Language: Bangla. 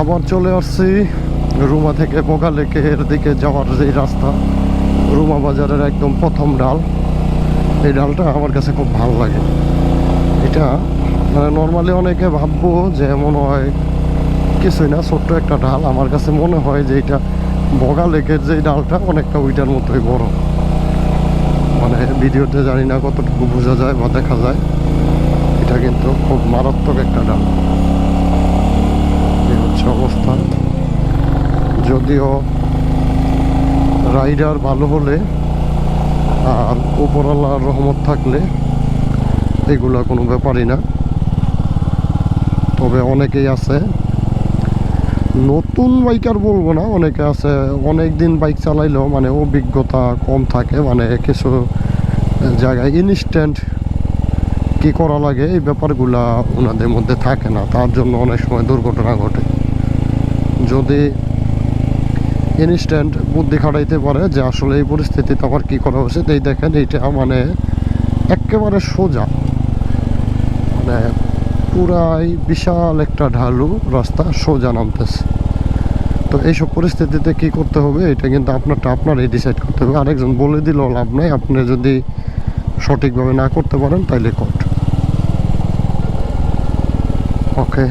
আবার চলে আসছি রুমা থেকে পোকা লেকের দিকে যাওয়ার যে রাস্তা, রুমা বাজারের একদম প্রথম ডাল। এই ডালটা আমার কাছে খুব ভালো লাগে। এটা মানে নর্মালি অনেকে ভাববো যে মনে হয় কিছুই না, ছোট্ট একটা ডাল। আমার কাছে মনে হয় যে এটা বগা লেকের যে ডালটা অনেকটা ওইটার মতোই বড়। মানে ভিডিওতে জানি না কতটুকু বোঝা যায় বা দেখা যায়, এটা কিন্তু খুব মারাত্মক একটা ডাল। এই হচ্ছে অবস্থা। যদিও রাইডার ভালো হলে আর উপরওয়ালার রহমত থাকলে এগুলা কোনো ব্যাপারই না। তবে অনেকেই আছে, নতুন বাইকার বলবো না, অনেকে আছে অনেক দিন বাইক চালাইলেও মানে অভিজ্ঞতা কম থাকে, মানে কিছু জায়গায় ইনস্ট্যান্ট কি করা লাগে এই ব্যাপারগুলা ওনাদের মধ্যে থাকে না, তার জন্য অনেক সময় দুর্ঘটনা ঘটে। যদি ইনস্ট্যান্ট বুদ্ধি খাটাইতে পারে যে আসলে এই পরিস্থিতিতে আমার কী করা উচিত, এই দেখেন এইটা মানে একেবারে সোজা, মানে পুরাই বিশাল একটা ঢালু রাস্তা, সোজা নামতেছে। তো এইসব পরিস্থিতিতে কি করতে হবে এটা কিন্তু আপনারই ডিসাইড করতে হবে। আরেকজন বলে দিলেও লাভ নাই, আপনি যদি সঠিকভাবে না করতে পারেন তাইলে কট। ওকে।